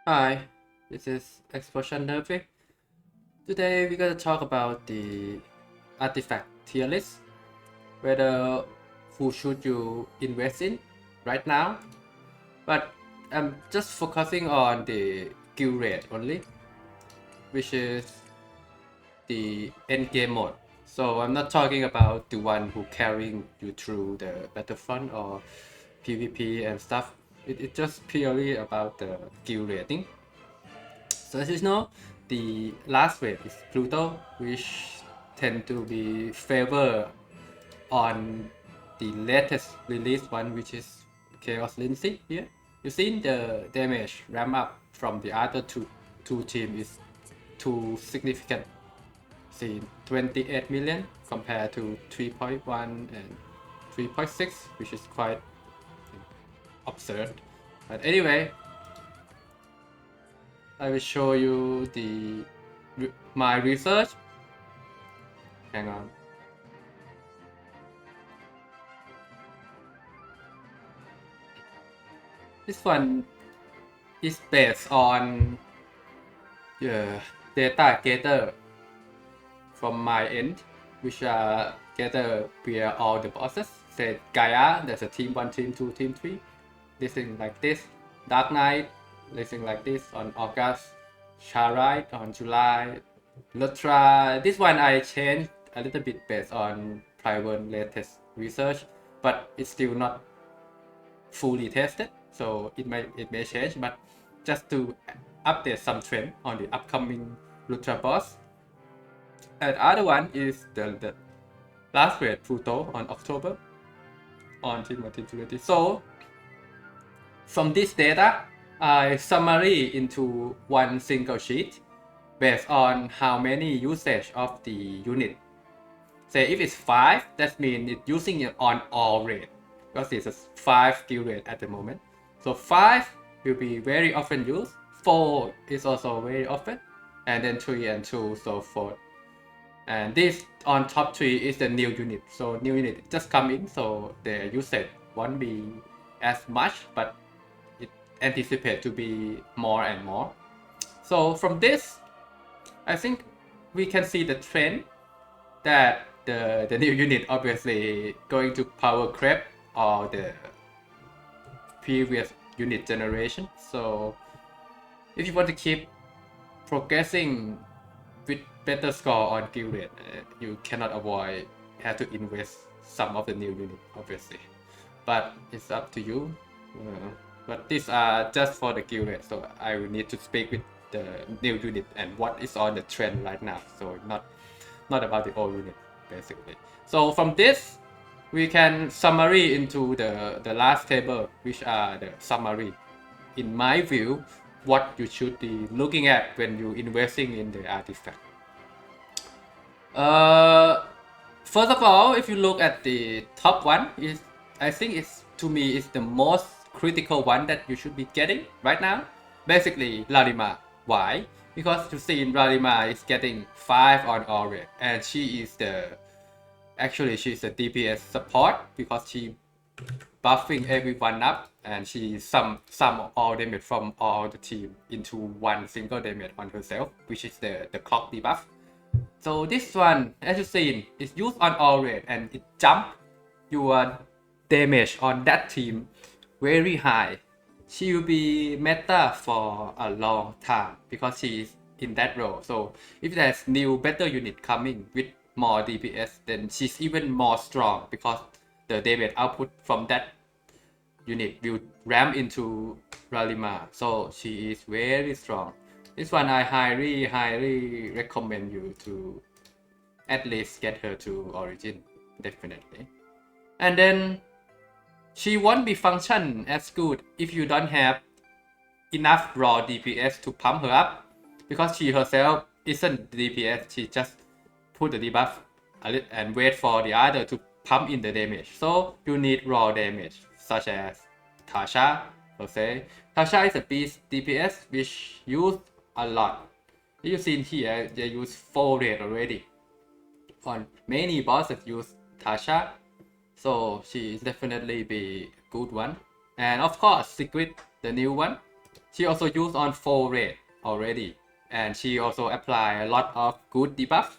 Hi, this is Explosion Nervy. Today we're gonna talk about the artifact tier list, whether who should you invest in right now. But I'm just focusing on the guild rate only, which is the end game mode. So I'm not talking about the one who carrying you through the battlefront or PvP and stuff. It's just purely about the guild rating. So as you know, the last wave is Pluto, which tend to be favor on the latest released one, which is Chaos Lindsay here. You seen the damage ramp up from the other two team is too significant. See 28 million compared to 3.1 and 3.6, which is quite absurd. But anyway, I will show you my research. Hang on. This one is based on data gather from my end, which are gather via all the bosses. Say Gaia, there's a team 1, team 2, team 3. Listing like this. Dark Knight, listing like this on August. Charite on July. Lutra, this one I changed a little bit based on private latest research, but it's still not fully tested, so it may change, but just to update some trend on the upcoming Lutra boss. And the other one is the last raid Pluto on October on Team 1 So from this data, I summary into one single sheet based on how many usage of the unit. Say if it's 5, that means it's using it on all raid, because it's a 5 skill rate at the moment. So 5 will be very often used, 4 is also very often, and then 3 and 2, so forth. And this on top 3 is the new unit. So new unit just come in, so the usage won't be as much, but it anticipates to be more and more. So from this, I think we can see the trend that the new unit obviously going to power creep or the previous unit generation. So if you want to keep progressing with better score on guild rate, you cannot avoid have to invest some of the new unit obviously, but it's up to you. But these are just for the guild rate, so I will need to speak with the new unit and what is on the trend right now, so not about the old unit basically. So from this we can summary into the last table, which are the summary in my view what you should be looking at when you investing in the artifact. First of all, if you look at the top one, is I think it's, to me, is the most critical one that you should be getting right now. Basically Larima. Why? Because you see Larima is getting 5 on all red, and she is she's a DPS support because she buffing everyone up, and she sum all damage from all the team into one single damage on herself, which is the clock debuff. So this one, as you seen, is used on all red and it jump your damage on that team very high. She will be meta for a long time because she is in that role. So if there's new better unit coming with more DPS, then she's even more strong because the damage output from that unit will ramp into Ralima. So she is very strong. This one I highly recommend you to at least get her to Origin, definitely. And then she won't be function as good if you don't have enough raw DPS to pump her up, because she herself isn't DPS, she just put the debuff and wait for the other to pump in the damage. So you need raw damage, such as Tasha, per se. Tasha is a beast DPS which used a lot. You've seen here, they use 4 rate already. On many bosses use Tasha, so she is definitely be a good one. And of course, Secret, the new one, She also used on 4 red already, and she also apply a lot of good debuff.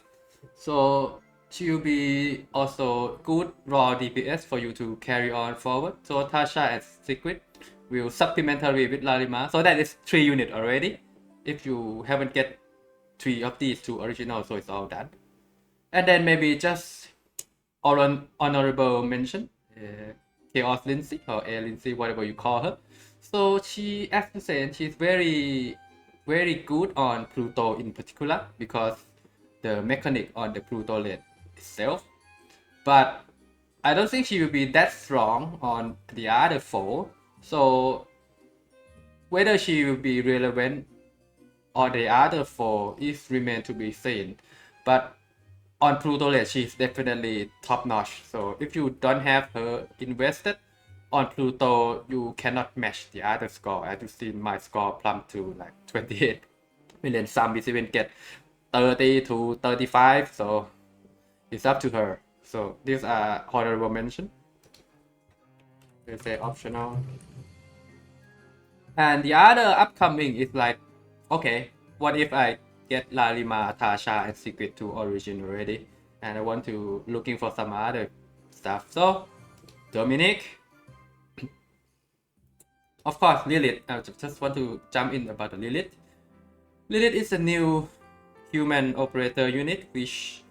So she will be also good raw DPS for you to carry on forward. So Tasha and Secret will supplementary with Larima. So that is 3 units already. If you haven't get 3 of these 2 original, so it's all done. And then maybe just honorable mention, Chaos Lindsay or A Lindsay, whatever you call her. So she, as you said, she's very good on Pluto in particular because the mechanic on the Pluto lane itself. But I don't think she will be that strong on the other 4. So whether she will be relevant on the other 4 is remain to be seen. But on Pluto lane, she's definitely top notch. So if you don't have her invested on Pluto, you cannot match the other score. As you've seen, my score plumb to like 28 million. Some is even get 30 to 35. So it's up to her. So these are honorable mention. Let's say optional. And the other upcoming is like, okay, what if I get Larima, Tasha, and Secret to Origin already, and I want to looking for some other stuff. So Dominic, of course, Lilith. I just want to jump in about the Lilith. Lilith is a new human operator unit which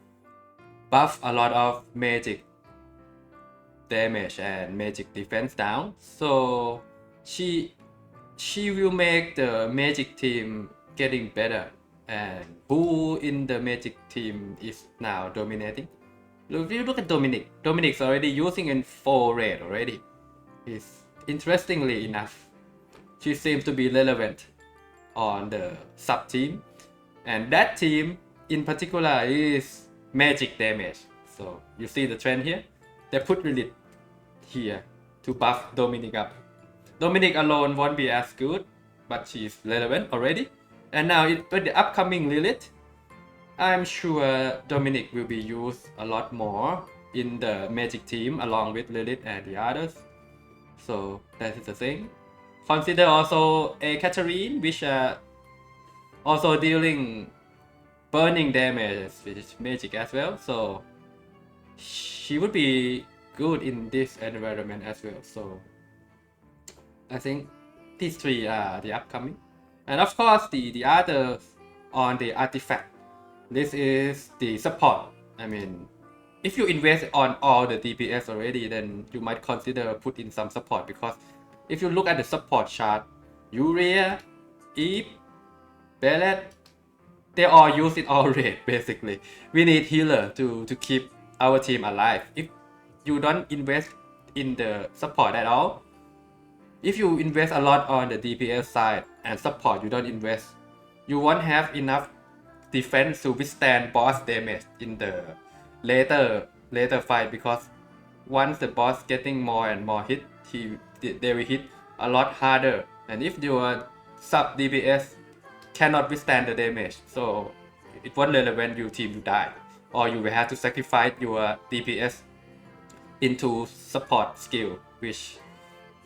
buff a lot of magic damage and magic defense down. So she will make the magic team getting better. And who in the magic team is now dominating? If you look at Dominic, Dominic's already using in 4 red already. Is interestingly enough, she seems to be relevant on the sub team, and that team in particular is magic damage. So you see the trend here. They put Lilith here to buff Dominic up. Dominic alone won't be as good, but she's relevant already. And now with the upcoming Lilith, I'm sure Dominic will be used a lot more in the magic team along with Lilith and the others. So that is the thing. Consider also a Catherine, which also dealing burning damage with magic as well. So she would be good in this environment as well. So I think these 3 are the upcoming. And of course the others on the artifact. This is the support. I mean, if you invest on all the DPS already, then you might consider put in some support, because if you look at the support chart, Urea, Eve, Bellet, they all use it already basically. We need healer to keep our team alive. If you don't invest in the support at all, if you invest a lot on the DPS side and support you don't invest, you won't have enough defense to withstand boss damage in the later fight, because once the boss getting more and more hit, they will hit a lot harder, and if your sub DPS cannot withstand the damage, so it won't relevant your team to die, or you will have to sacrifice your DPS into support skill, which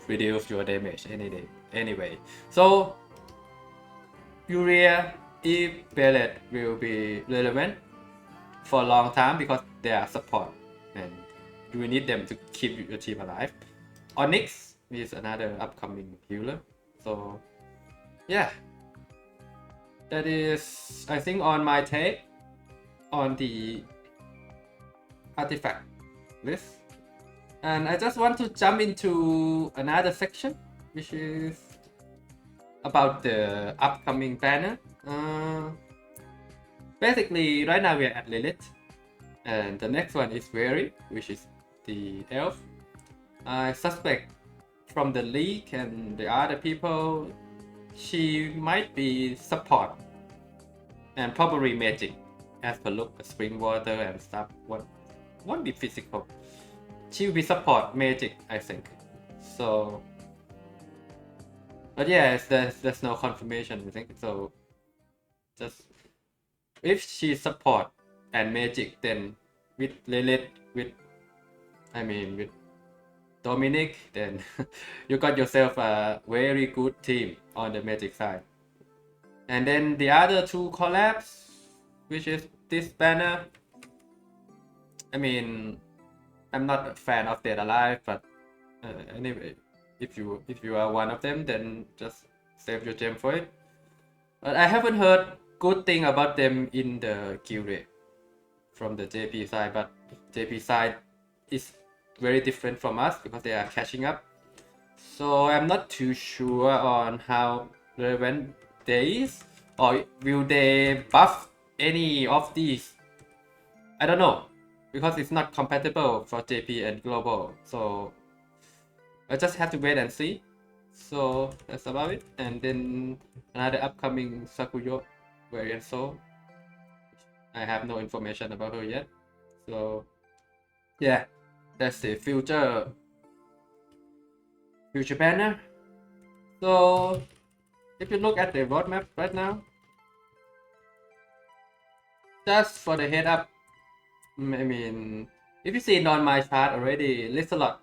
reduce your damage anyway. So Urea, Eve, Bellet will be relevant for a long time because they are support and you need them to keep your team alive. Onyx is another upcoming healer. So yeah, that is, I think, on my take on the artifact list. And I just want to jump into another section, which is about the upcoming banner. Basically, right now we are at Lilith, and the next one is Very, which is the elf. I suspect from the league and the other people, she might be support and probably magic, as per look, spring water and stuff. Won't be physical. She will be support magic, I think. So, but yes, there's no confirmation, I think. So, just if she support and magic, then with Lilith, with Dominic, then you got yourself a very good team on the Magic side. And then the other two collabs, which is this banner. I mean, I'm not a fan of Dead Alive, but anyway, if you are one of them, then just save your gem for it. But I haven't heard good thing about them in the kill rate from the JP side, but JP side is very different from us because they are catching up. So I'm not too sure on how relevant they is, or will they buff any of these? I don't know, because it's not compatible for JP and global. So I just have to wait and see. So that's about it. And then another upcoming Sakuyo variant soul. I have no information about her yet. So yeah, that's the future banner. So if you look at the roadmap right now, just for the head up, I mean, if you see on my chart already, Lizelot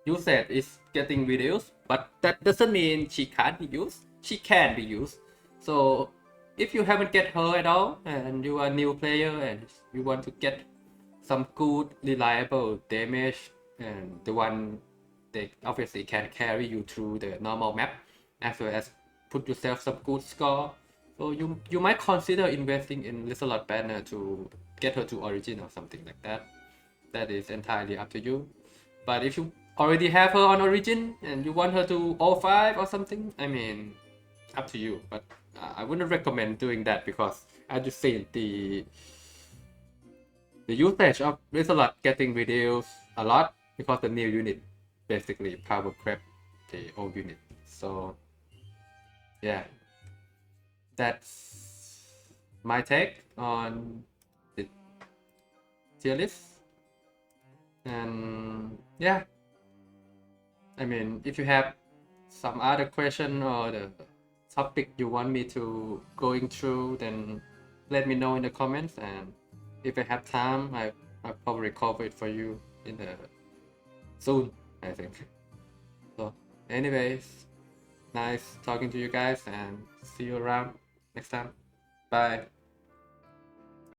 usage is getting reduced, but that doesn't mean she can't be used. She can be used. So if you haven't get her at all and you are a new player and you want to get some good reliable damage and the one they obviously can carry you through the normal map as well as put yourself some good score, so you might consider investing in Lizelot banner to get her to origin or something like that. That is entirely up to you. But if you already have her on origin and you want her to O5 or something, I mean, up to you. But I wouldn't recommend doing that because as you see, the usage of Lizelot getting reduced a lot because the new unit basically power crept the old unit. So yeah, that's my take on the tier list. And yeah, I mean, if you have some other question or the topic you want me to going through, then let me know in the comments, and if I have time, I'll probably cover it for you in the soon, I think. So anyways, nice talking to you guys, and see you around next time. Bye.